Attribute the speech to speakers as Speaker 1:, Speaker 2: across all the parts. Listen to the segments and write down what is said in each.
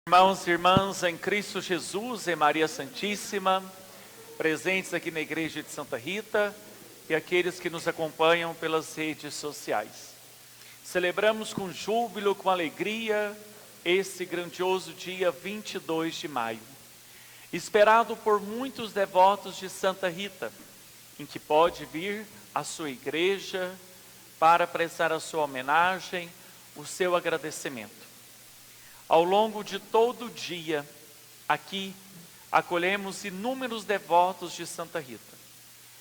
Speaker 1: Irmãos e irmãs em Cristo Jesus e Maria Santíssima, presentes aqui na Igreja de Santa Rita e aqueles que nos acompanham pelas redes sociais. Celebramos com júbilo, com alegria, esse grandioso dia 22 de maio, esperado por muitos devotos de Santa Rita, em que pode vir à sua igreja para prestar a sua homenagem, o seu agradecimento. Ao longo de todo o dia, aqui, acolhemos inúmeros devotos de Santa Rita,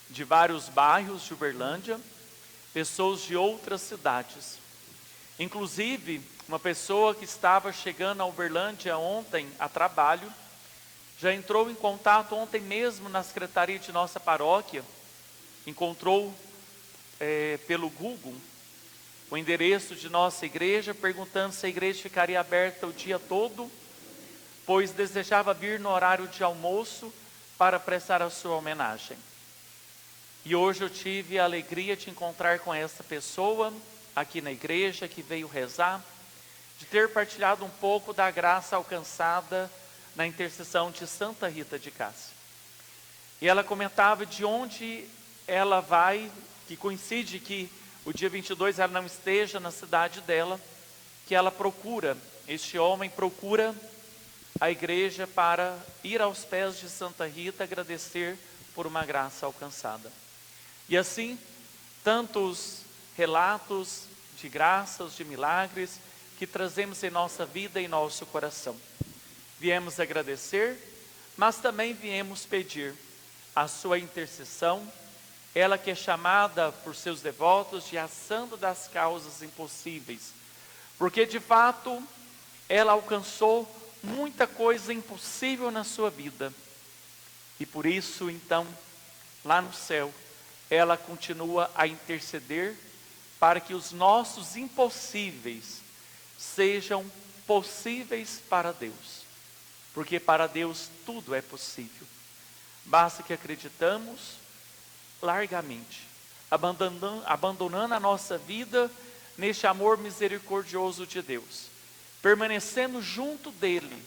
Speaker 1: de vários bairros de Uberlândia, pessoas de outras cidades. Inclusive, uma pessoa que estava chegando a Uberlândia ontem a trabalho, já entrou em contato ontem mesmo na secretaria de nossa paróquia, encontrou pelo Google o endereço de nossa igreja, perguntando se a igreja ficaria aberta o dia todo, pois desejava vir no horário de almoço para prestar a sua homenagem. E hoje eu tive a alegria de encontrar com essa pessoa aqui na igreja, que veio rezar, de ter partilhado um pouco da graça alcançada na intercessão de Santa Rita de Cássia. E ela comentava de onde ela vai, que coincide que o dia 22 ela não esteja na cidade dela, que ela procura, este homem procura a igreja para ir aos pés de Santa Rita agradecer por uma graça alcançada. E assim, tantos relatos de graças, de milagres, que trazemos em nossa vida e em nosso coração. Viemos agradecer, mas também viemos pedir a sua intercessão, ela que é chamada por seus devotos de a santa das causas impossíveis, porque de fato ela alcançou muita coisa impossível na sua vida, e por isso então, lá no céu, ela continua a interceder para que os nossos impossíveis sejam possíveis para Deus, porque para Deus tudo é possível, basta que acreditamos largamente, abandonando a nossa vida neste amor misericordioso de Deus, permanecendo junto dele,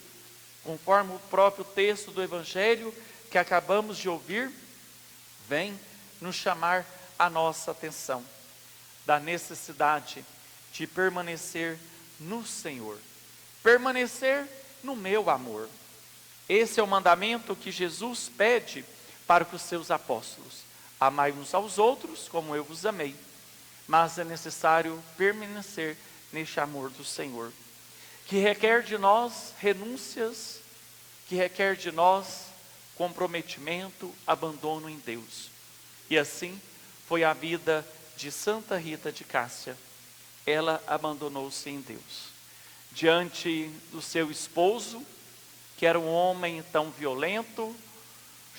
Speaker 1: conforme o próprio texto do Evangelho que acabamos de ouvir, vem nos chamar a nossa atenção, da necessidade de permanecer no Senhor, permanecer no meu amor. Esse é o mandamento que Jesus pede para os seus apóstolos. Amai uns aos outros como eu vos amei, mas é necessário permanecer neste amor do Senhor, que requer de nós renúncias, que requer de nós comprometimento, abandono em Deus. E assim foi a vida de Santa Rita de Cássia. Ela abandonou-se em Deus, diante do seu esposo, que era um homem tão violento,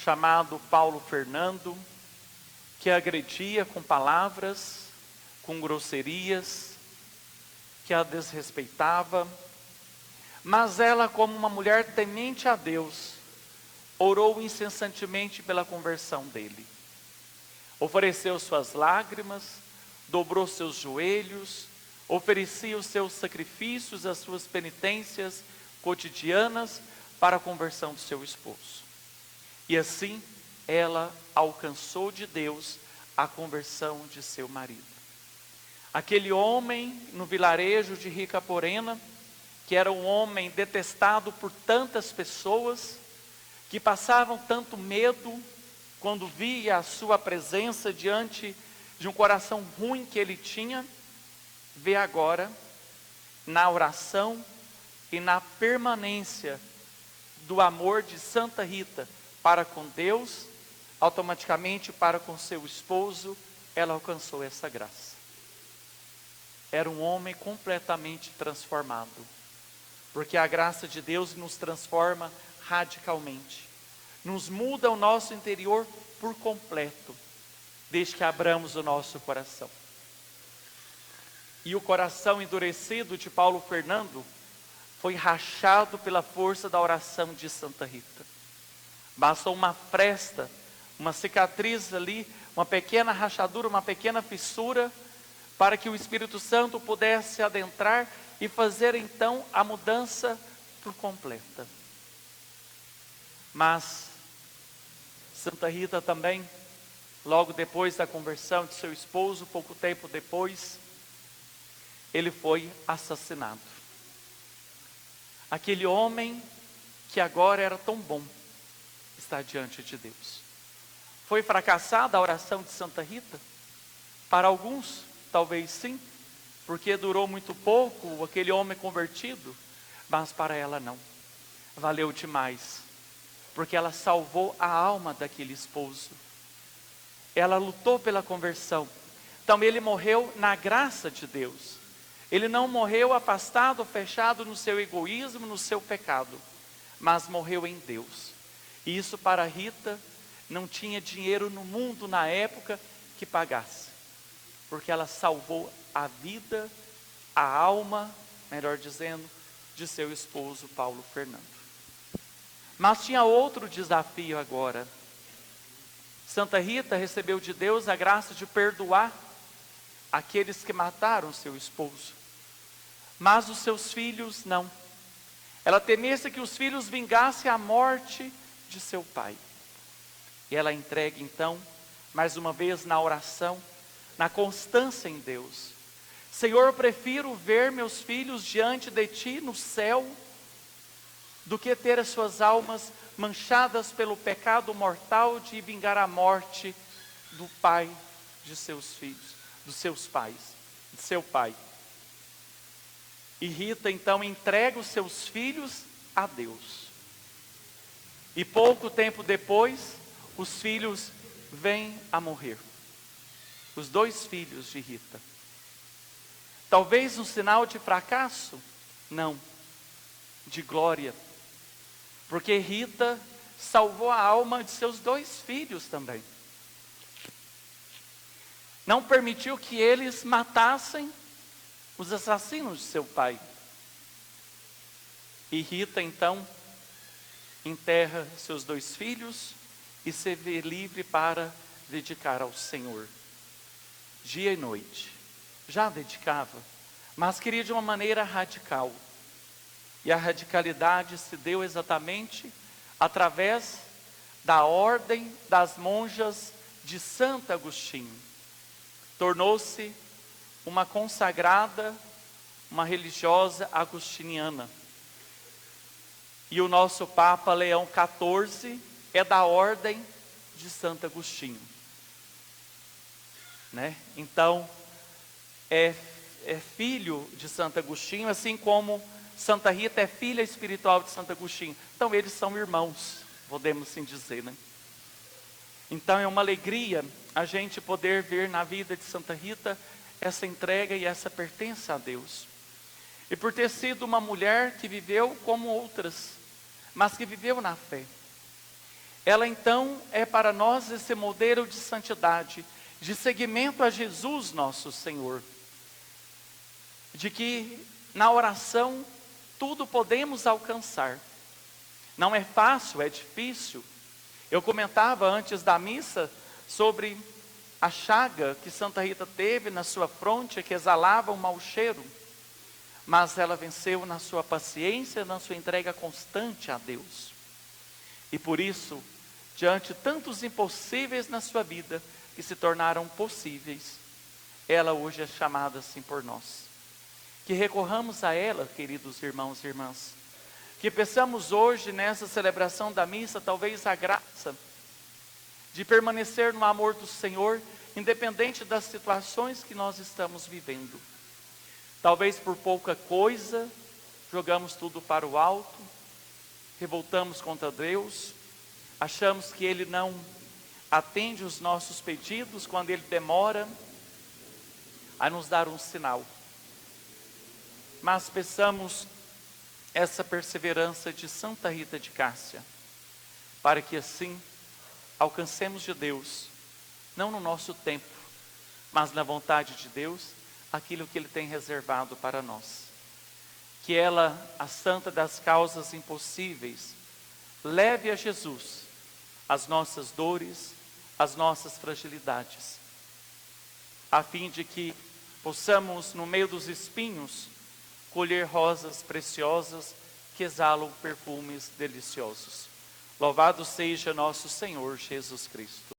Speaker 1: chamado Paulo Fernando, que a agredia com palavras, com grosserias, que a desrespeitava, mas ela, como uma mulher temente a Deus, orou incessantemente pela conversão dele, ofereceu suas lágrimas, dobrou seus joelhos, oferecia os seus sacrifícios, as suas penitências cotidianas para a conversão do seu esposo, e assim ela alcançou de Deus a conversão de seu marido. Aquele homem no vilarejo de Ricaporena, que era um homem detestado por tantas pessoas, que passavam tanto medo quando via a sua presença diante de um coração ruim que ele tinha, vê agora na oração e na permanência do amor de Santa Rita para com Deus, automaticamente para com seu esposo, ela alcançou essa graça. Era um homem completamente transformado, porque a graça de Deus nos transforma radicalmente, nos muda o nosso interior por completo, desde que abramos o nosso coração. E o coração endurecido de Paulo Fernando foi rachado pela força da oração de Santa Rita. Bastou uma fresta, uma cicatriz ali, uma pequena rachadura, uma pequena fissura, para que o Espírito Santo pudesse adentrar e fazer então a mudança por completa. Mas Santa Rita também, logo depois da conversão de seu esposo, pouco tempo depois, ele foi assassinado. Aquele homem que agora era tão bom está diante de Deus. Foi fracassada a oração de Santa Rita? Para alguns, talvez sim, porque durou muito pouco aquele homem convertido, mas para ela não. Valeu demais, porque ela salvou a alma daquele esposo. Ela lutou pela conversão. Então ele morreu na graça de Deus. Ele não morreu afastado, fechado no seu egoísmo, no seu pecado, mas morreu em Deus. E isso para Rita não tinha dinheiro no mundo na época que pagasse, porque ela salvou a vida, a alma, melhor dizendo, de seu esposo Paulo Fernando. Mas tinha outro desafio agora. Santa Rita recebeu de Deus a graça de perdoar aqueles que mataram seu esposo, mas os seus filhos não. Ela temesse que os filhos vingassem a morte de seu pai. E ela entrega então, mais uma vez na oração, na constância em Deus: Senhor, eu prefiro ver meus filhos diante de Ti no céu, do que ter as suas almas manchadas pelo pecado mortal de vingar a morte do pai de seus filhos, dos seus pais, de seu pai. E Rita então entrega os seus filhos a Deus. E pouco tempo depois, os filhos vêm a morrer. Os 2 filhos de Rita. Talvez um sinal de fracasso? Não, de glória. Porque Rita salvou a alma de seus 2 filhos também. Não permitiu que eles matassem os assassinos de seu pai. E Rita então enterra seus 2 filhos e se vê livre para dedicar ao Senhor. Dia e noite. Já dedicava, mas queria de uma maneira radical. E a radicalidade se deu exatamente através da ordem das monjas de Santo Agostinho. Tornou-se uma consagrada, uma religiosa agostiniana. E o nosso Papa Leão XIV é da ordem de Santo Agostinho. Então, é filho de Santo Agostinho, assim como Santa Rita é filha espiritual de Santo Agostinho. Então eles são irmãos, podemos assim dizer, Então é uma alegria a gente poder ver na vida de Santa Rita essa entrega e essa pertença a Deus. E por ter sido uma mulher que viveu como outras, mas que viveu na fé. Ela então é para nós esse modelo de santidade, de seguimento a Jesus nosso Senhor. De que na oração tudo podemos alcançar. Não é fácil, é difícil. Eu comentava antes da missa sobre a chaga que Santa Rita teve na sua fronte, que exalava um mau cheiro. Mas ela venceu na sua paciência, na sua entrega constante a Deus. E por isso, diante de tantos impossíveis na sua vida, que se tornaram possíveis, ela hoje é chamada assim por nós. Que recorramos a ela, queridos irmãos e irmãs. Que peçamos hoje, nessa celebração da missa, talvez a graça de permanecer no amor do Senhor, independente das situações que nós estamos vivendo. Talvez por pouca coisa, jogamos tudo para o alto, revoltamos contra Deus, achamos que Ele não atende os nossos pedidos quando Ele demora a nos dar um sinal. Mas peçamos essa perseverança de Santa Rita de Cássia, para que assim alcancemos de Deus, não no nosso tempo, mas na vontade de Deus, aquilo que Ele tem reservado para nós. Que ela, a santa das causas impossíveis, leve a Jesus as nossas dores, as nossas fragilidades, a fim de que possamos, no meio dos espinhos, colher rosas preciosas que exalam perfumes deliciosos. Louvado seja nosso Senhor Jesus Cristo.